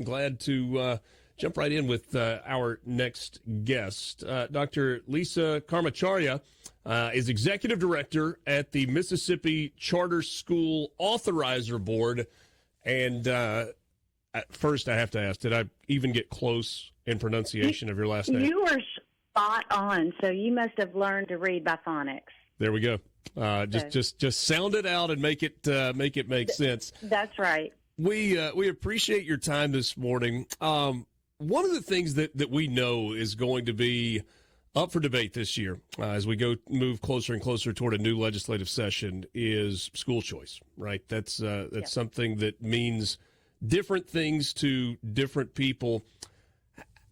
Glad to jump right in with our next guest. Dr. Lisa Karmacharya is Executive Director at the Mississippi Charter School Authorizer Board. And at first, I have to ask, did I even get close in pronunciation of your last name? You were spot on, so you must have learned to read by phonics. There we go. Just sound it out and make it make sense. That's right. We appreciate your time this morning. One of the things that we know is going to be up for debate this year as we move closer and closer toward a new legislative session is school choice, right? That's something that means different things to different people.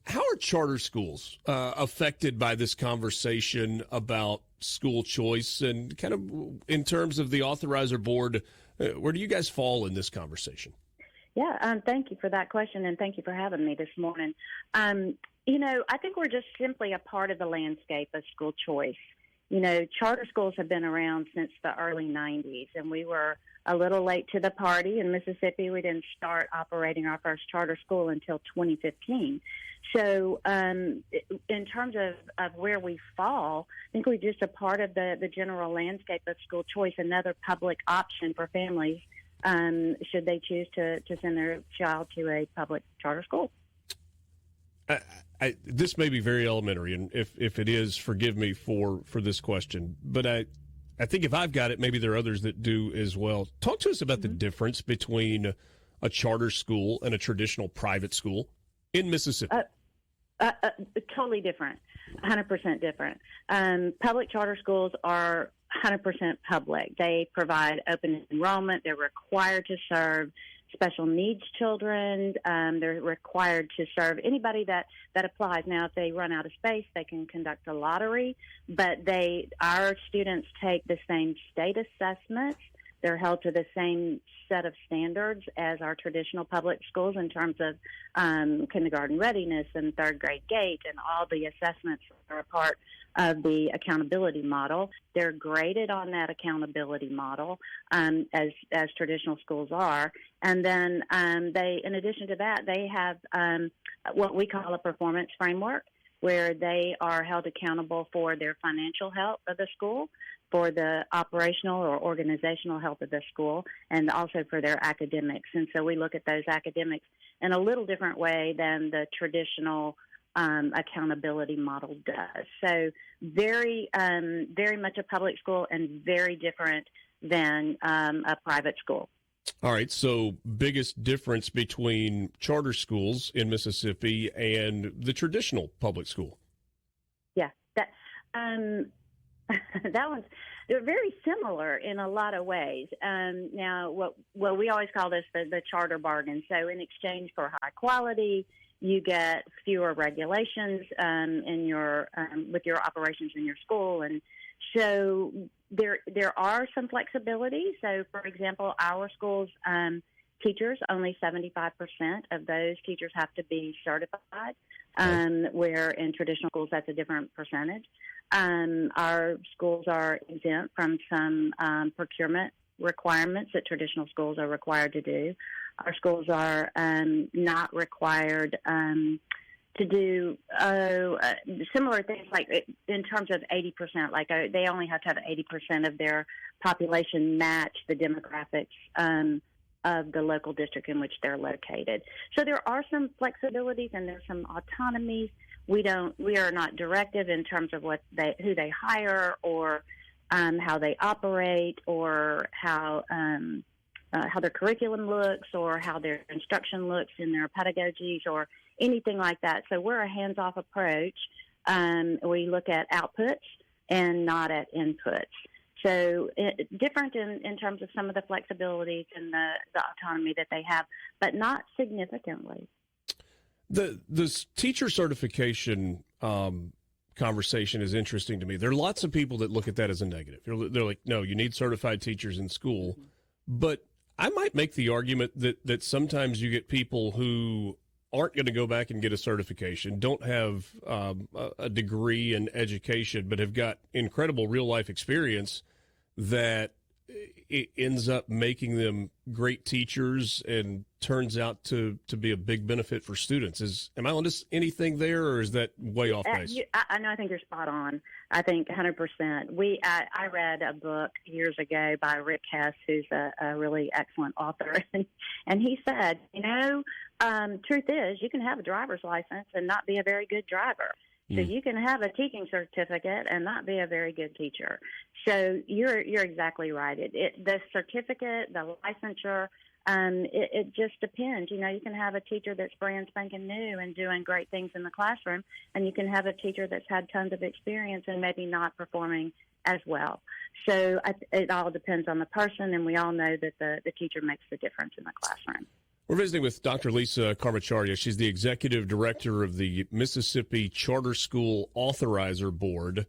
How are charter schools affected by this conversation about school choice, and kind of in terms of the Authorizer Board, where do you guys fall in this conversation? Yeah, thank you for that question, and thank you for having me this morning. I think we're just simply a part of the landscape of school choice. Charter schools have been around since the early 90s, and we were a little late to the party. In Mississippi, we didn't start operating our first charter school until 2015. So in terms of where we fall, I think we're just a part of the general landscape of school choice, another public option for families should they choose to send their child to a public charter school. This may be very elementary, and if it is, forgive me for this question. But I think if I've got it, maybe there are others that do as well. Talk to us about the difference between a charter school and a traditional private school in Mississippi. Totally different, 100% different. Public charter schools are 100% public. They provide open enrollment. They're required to serve special needs children. They're required to serve anybody that applies. Now, if they run out of space, they can conduct a lottery, but our students take the same state assessments. They're held to the same set of standards as our traditional public schools in terms of kindergarten readiness and third grade gate and all the assessments that are a part of the accountability model. They're graded on that accountability model as traditional schools are. And then in addition to that, they have what we call a performance framework, where they are held accountable for their financial health of the school, for the operational or organizational health of the school, and also for their academics. And so we look at those academics in a little different way than the traditional accountability model does. So very much a public school and very different than a private school. All right, so biggest difference between charter schools in Mississippi and the traditional public school? Yeah, that one's they're very similar in a lot of ways. Now, what we always call this the charter bargain. So in exchange for high quality, you get fewer regulations in your with your operations in your school, and so there are some flexibility. So, for example, our school's teachers, only 75% of those teachers have to be certified, where in traditional schools that's a different percentage. Our schools are exempt from some procurement requirements that traditional schools are required to do. Our schools are not required to do similar things, like in terms of 80%, like they only have to have 80% of their population match the demographics of the local district in which they're located. So there are some flexibilities and there's some autonomies. We are not directive in terms of who they hire or how they operate or how their curriculum looks or how their instruction looks in their pedagogies or anything like that. So we're a hands-off approach. We look at outputs and not at inputs. So different in terms of some of the flexibilities and the autonomy that they have, but not significantly. The teacher certification conversation is interesting to me. There are lots of people that look at that as a negative. They're like, no, you need certified teachers in school. But I might make the argument that sometimes you get people who aren't going to go back and get a certification, don't have a degree in education, but have got incredible real-life experience that it ends up making them great teachers and turns out to be a big benefit for students. Am I on anything there, or is that way off base? I think you're spot on. I think 100%. I read a book years ago by Rick Hess, who's a really excellent author, and he said, truth is, you can have a driver's license and not be a very good driver. So you can have a teaching certificate and not be a very good teacher. So you're exactly right. The certificate, the licensure, it just depends. You can have a teacher that's brand spanking new and doing great things in the classroom, and you can have a teacher that's had tons of experience and maybe not performing as well. So it all depends on the person, and we all know that the teacher makes the difference in the classroom. We're visiting with Dr. Lisa Karmacharya. She's the executive director of the Mississippi Charter School Authorizer Board.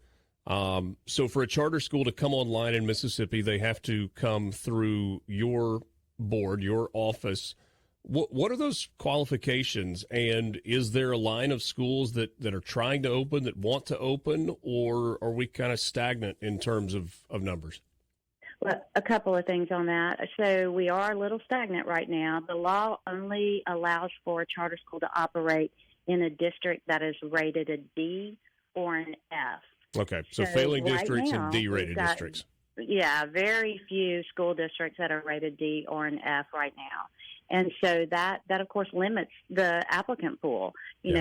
So for a charter school to come online in Mississippi, they have to come through your board, your office. What are those qualifications? And is there a line of schools that are trying to open, that want to open, or are we kind of stagnant in terms of numbers? Well, a couple of things on that. So we are a little stagnant right now. The law only allows for a charter school to operate in a district that is rated a D or an F. Okay, so failing districts and D-rated districts. Yeah, very few school districts that are rated D or an F right now. And so that of course limits the applicant pool. We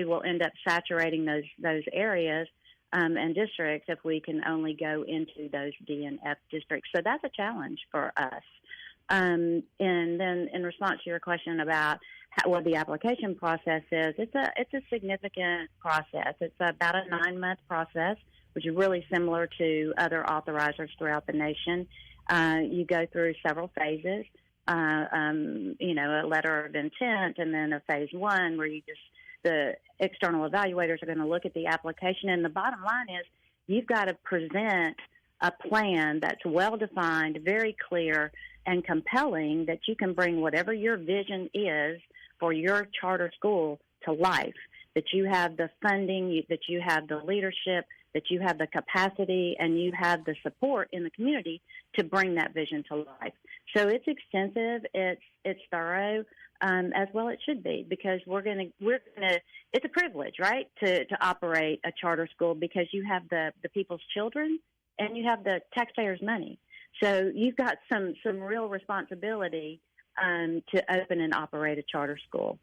will end up saturating those areas and districts if we can only go into those D and F districts. So that's a challenge for us. And then in response to your question about what the application process is, it's a significant process. It's about a 9-month process, which is really similar to other authorizers throughout the nation. You go through several phases, a letter of intent, and then a phase 1 where the external evaluators are going to look at the application. And the bottom line is you've got to present a plan that's well-defined, very clear, and compelling, that you can bring whatever your vision is for your charter school to life, that you have the funding, that you have the leadership, that you have the capacity, and you have the support in the community to bring that vision to life. So it's extensive, it's thorough, as well it should be, because we're gonna. It's a privilege, right, to operate a charter school, because you have the people's children and you have the taxpayers' money. So you've got some real responsibility to open and operate a charter school.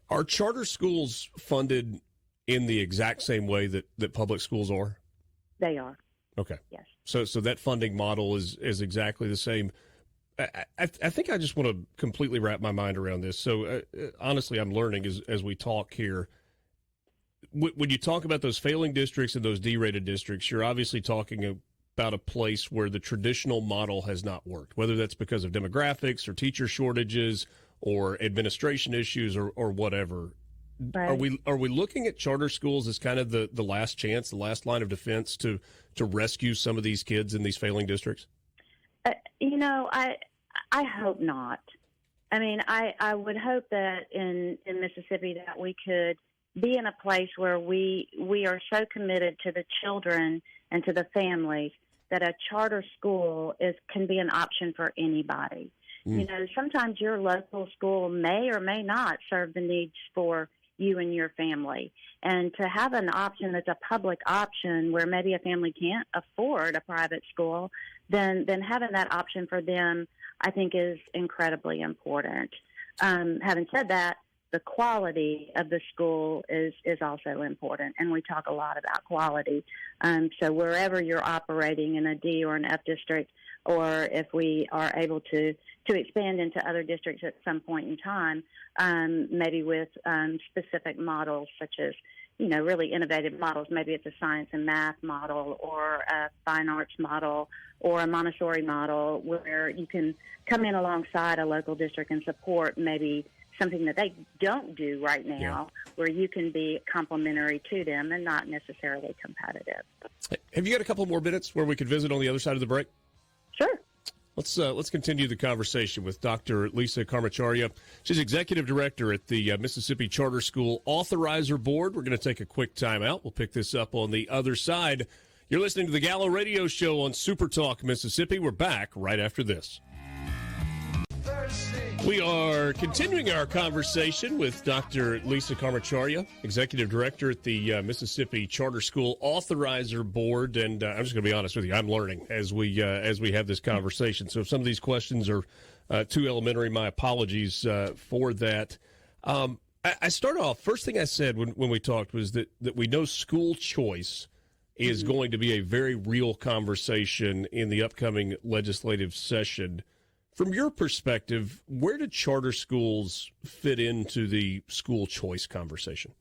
Are charter schools funded in the exact same way that public schools are? They are. Okay. Yes. So that funding model is exactly the same. I think I just want to completely wrap my mind around this. So honestly, I'm learning as we talk here. When you talk about those failing districts and those D-rated districts, you're obviously talking about a place where the traditional model has not worked, whether that's because of demographics or teacher shortages or administration issues or whatever. Right. Are we looking at charter schools as kind of the last chance, the last line of defense to rescue some of these kids in these failing districts? I hope not. I mean, I would hope that in Mississippi that we could be in a place where we are so committed to the children and to the families that a charter school can be an option for anybody. Sometimes your local school may or may not serve the needs for you and your family. And to have an option that's a public option where maybe a family can't afford a private school, then having that option for them, I think, is incredibly important. Having said that, the quality of the school is also important, and we talk a lot about quality. So wherever you're operating in a D or an F district, or if we are able to expand into other districts at some point in time, maybe with specific models such as, really innovative models. Maybe it's a science and math model or a fine arts model or a Montessori model where you can come in alongside a local district and support maybe something that they don't do right now, where you can be complementary to them and not necessarily competitive. Have you got a couple more minutes where we could visit on the other side of the break? Sure. Let's continue the conversation with Dr. Lisa Karmacharya. She's executive director at the Mississippi Charter School Authorizer Board. We're going to take a quick time out. We'll pick this up on the other side. You're listening to the Gallo Radio Show on SuperTalk, Mississippi. We're back right after this. We are continuing our conversation with Dr. Lisa Karmacharya, Executive Director at the Mississippi Charter School Authorizer Board. And I'm just going to be honest with you, I'm learning as we have this conversation. So if some of these questions are too elementary, my apologies for that. I start off, first thing I said when we talked was that we know school choice is going to be a very real conversation in the upcoming legislative session. From your perspective, where do charter schools fit into the school choice conversation?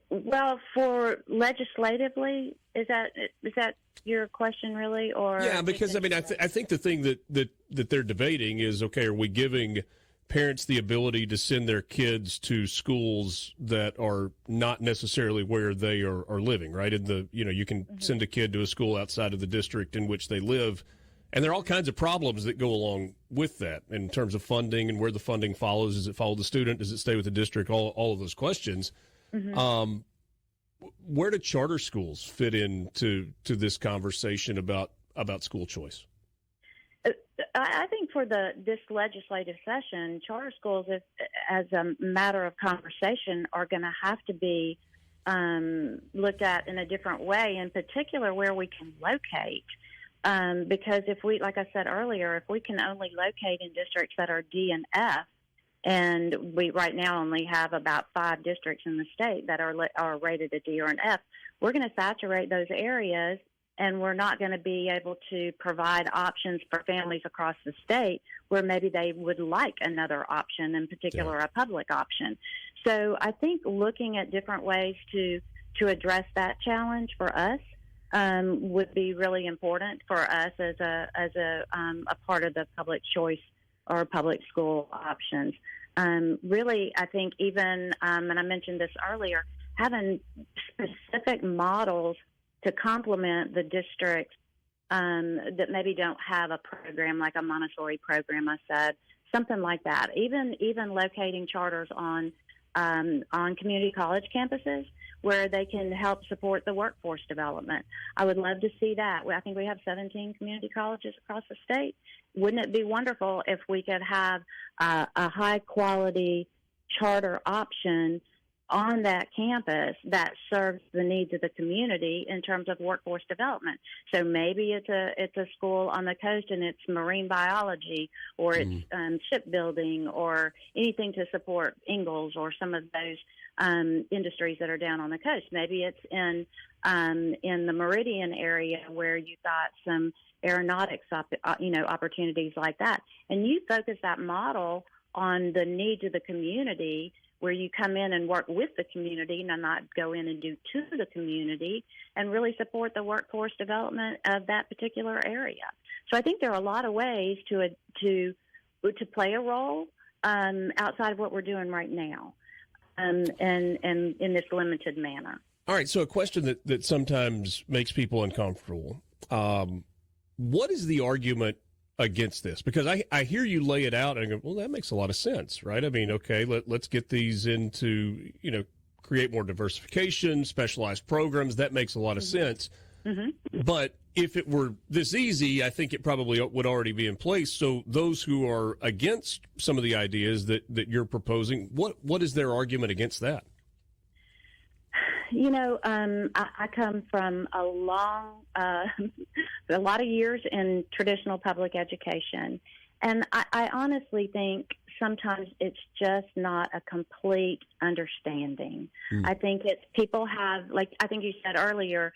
Well, for legislatively, is that your question really? Or yeah, because I mean, I think the thing that they're debating is, okay, are we giving parents the ability to send their kids to schools that are not necessarily where they are living, right? You can send a kid to a school outside of the district in which they live. And there are all kinds of problems that go along with that in terms of funding and where the funding follows. Does it follow the student? Does it stay with the district? All of those questions. Where do charter schools fit into this conversation about school choice? I think for this legislative session, charter schools, as a matter of conversation, are going to have to be looked at in a different way, in particular where we can locate. Because if we, like I said earlier, if we can only locate in districts that are D and F, and we right now only have about 5 districts in the state that are rated a D or an F, we're going to saturate those areas, and we're not going to be able to provide options for families across the state where maybe they would like another option, in particular a public option. So I think looking at different ways to address that challenge for us would be really important for us as a part of the public choice or public school options. Really, I think even, and I mentioned this earlier, having specific models to complement the districts that maybe don't have a program like a Montessori program, I said, something like that. Even locating charters on community college campuses where they can help support the workforce development. I would love to see that. I think we have 17 community colleges across the state. Wouldn't it be wonderful if we could have a high-quality charter option on that campus that serves the needs of the community in terms of workforce development? So maybe it's a school on the coast and it's marine biology, or it's shipbuilding, or anything to support Ingalls or some of those industries that are down on the coast. Maybe it's in the Meridian area where you've got some aeronautics opportunities like that, and you focus that model on the needs of the community, where you come in and work with the community and not go in and do to the community, and really support the workforce development of that particular area. So I think there are a lot of ways to play a role outside of what we're doing right now, and in this limited manner. All right, so a question that sometimes makes people uncomfortable. What is the argument against this? Because I hear you lay it out and I go, well, that makes a lot of sense, right? I mean, okay, let's get these into, create more diversification, specialized programs. That makes a lot of sense. But if it were this easy, I think it probably would already be in place. So those who are against some of the ideas that you're proposing, what is their argument against that? I come from a lot of years in traditional public education, and I honestly think sometimes it's just not a complete understanding. I think it's people have, like I think you said earlier,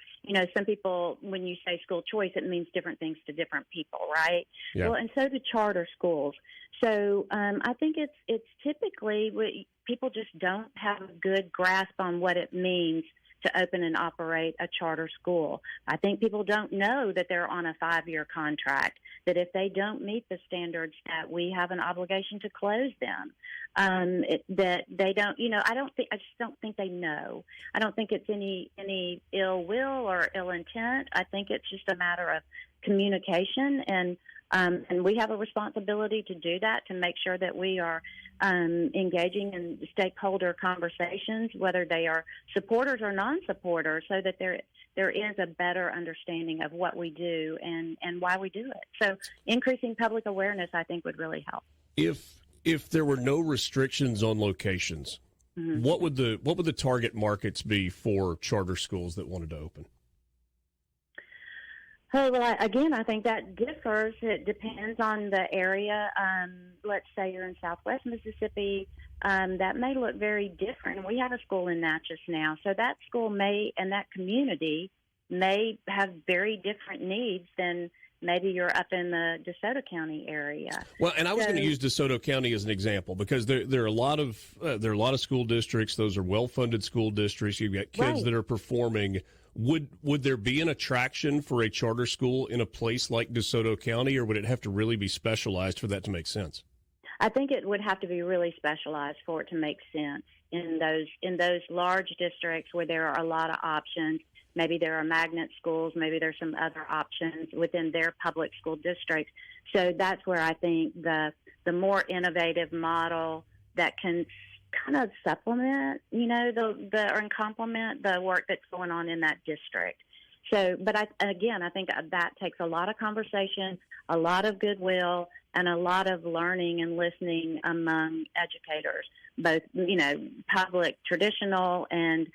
some people, when you say school choice, it means different things to different people, right? Yeah. Well, and so do charter schools. So I think it's typically people just don't have a good grasp on what it means to open and operate a charter school. I think people don't know that they're on a 5-year contract, that if they don't meet the standards, that we have an obligation to close them. That they don't, I just don't think they know. I don't think it's any ill will or ill intent. I think it's just a matter of communication and And we have a responsibility to do that, to make sure that we are engaging in stakeholder conversations, whether they are supporters or non-supporters, so that there is a better understanding of what we do and why we do it. So increasing public awareness, I think, would really help. If there were no restrictions on locations, Mm-hmm. what would the target markets be for charter schools that wanted to open? Oh, well, again, I think that differs. It depends on the area. Let's say you're in Southwest Mississippi. That may look very different. We have a school in Natchez now, so that school may, and that community may have very different needs than maybe you're up in the DeSoto County area. Well, and I was going to use DeSoto County as an example because there are a lot of school districts. Those are well-funded school districts. You've got kids Right. that are performing. Would there be an attraction for a charter school in a place like DeSoto County, or would it have to really be specialized for that to make sense? I think it would have to be really specialized for it to make sense in those large districts where there are a lot of options. Maybe there are magnet schools. Maybe there's some other options within their public school districts. So that's where I think the more innovative model that can kind of supplement, and complement the work that's going on in that district. So, but I think that takes a lot of conversation, a lot of goodwill, and a lot of learning and listening among educators, both, public traditional and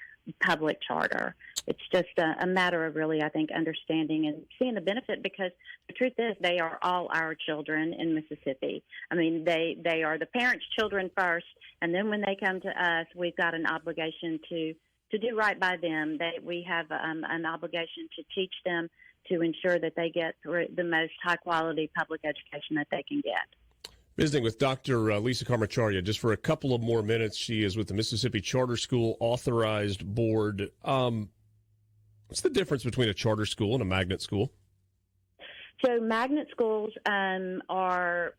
public charter. It's just a matter of really, I think, understanding and seeing the benefit, because the truth is they are all our children in Mississippi. I mean, they are the parents' children first, and then when they come to us, we've got an obligation to do right by them. We have an obligation to teach them, to ensure that they get the most high-quality public education that they can get. Visiting with Dr. Lisa Karmacharya just for a couple of more minutes. She is with the Mississippi Charter School Authorized Board. What's the difference between a charter school and a magnet school? So magnet schools are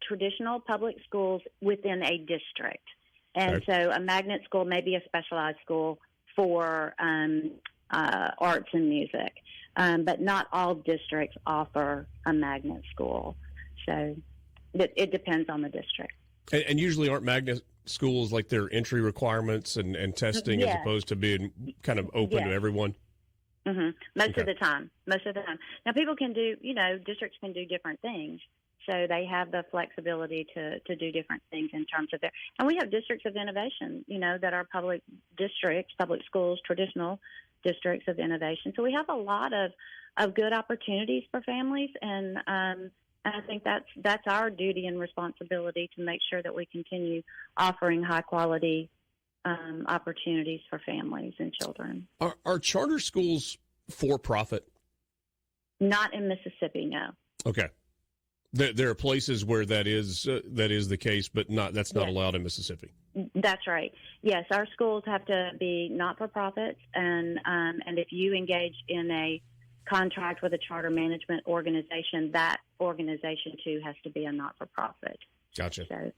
traditional public schools within a district. And Okay. so a magnet school may be a specialized school for arts and music, but not all districts offer a magnet school. So it depends on the district. And usually aren't magnet schools like their entry requirements and testing as Yes. opposed to being kind of open to Yes. everyone? Mm-hmm. Most Okay. of the time. Now, people can do, districts can do different things. So they have the flexibility to do different things in terms of their, and we have districts of innovation, that are public districts, public schools, traditional districts of innovation. So we have a lot of good opportunities for families, and I think that's our duty and responsibility to make sure that we continue offering high quality opportunities for families and children. Are charter schools for profit? Not in Mississippi, no. Okay. There are places where that is the case, but that's not Yes. allowed in Mississippi. That's right. Yes, our schools have to be not-for-profits, and if you engage in a contract with a charter management organization, that organization too has to be a not-for-profit. Gotcha. So,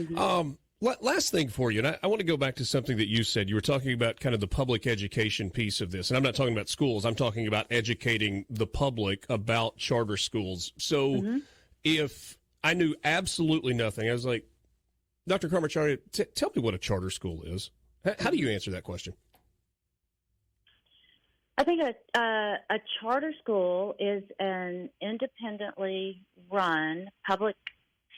mm-hmm. Last thing for you, and I want to go back to something that you said. You were talking about kind of the public education piece of this, and I'm not talking about schools. I'm talking about educating the public about charter schools. So Mm-hmm. if I knew absolutely nothing, I was like, Dr. Karmacharya, tell me what a charter school is. How do you answer that question? I think a charter school is an independently run public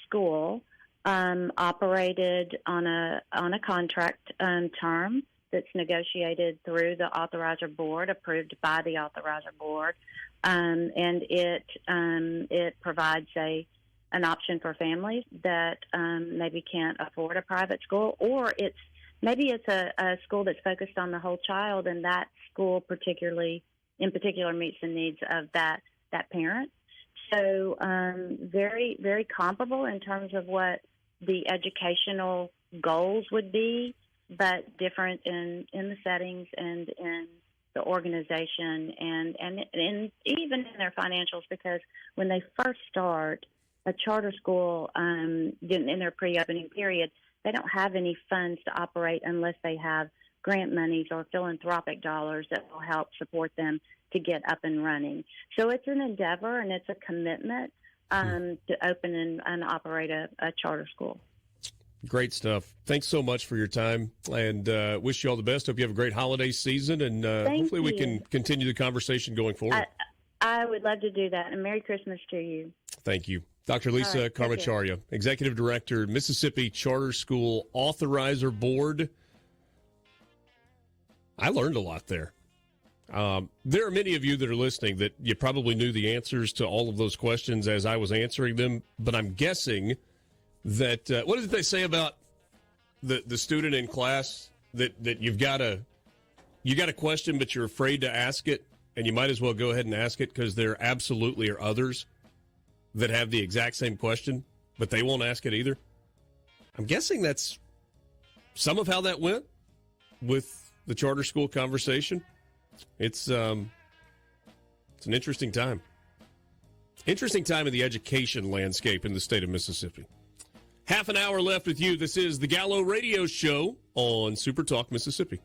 school operated on a contract term that's negotiated through the Authorizer Board, approved by the Authorizer Board, and it provides an option for families that maybe can't afford a private school, or maybe it's a school that's focused on the whole child, and that school in particular meets the needs of that parent. So very, very comparable in terms of what the educational goals would be, but different in the settings and in the organization and even in their financials, because when they first start a charter school in their pre-opening period, they don't have any funds to operate unless they have grant monies or philanthropic dollars that will help support them to get up and running. So it's an endeavor and it's a commitment, to open and operate a charter school. Great stuff. Thanks so much for your time, and wish you all the best. Hope you have a great holiday season, and hopefully we can continue the conversation going forward. I would love to do that, and Merry Christmas to you. Thank you. Dr. Lisa Karmacharya, Executive Director, Mississippi Charter School Authorizer Board. I learned a lot there. There are many of you that are listening that you probably knew the answers to all of those questions as I was answering them, but I'm guessing that, what did they say about the student in class that you got a question, but you're afraid to ask it, and you might as well go ahead and ask it because there absolutely are others that have the exact same question, but they won't ask it either. I'm guessing that's some of how that went with the charter school conversation. It's an interesting time. Interesting time in the education landscape in the state of Mississippi. Half an hour left with you. This is the Gallo Radio Show on SuperTalk Mississippi.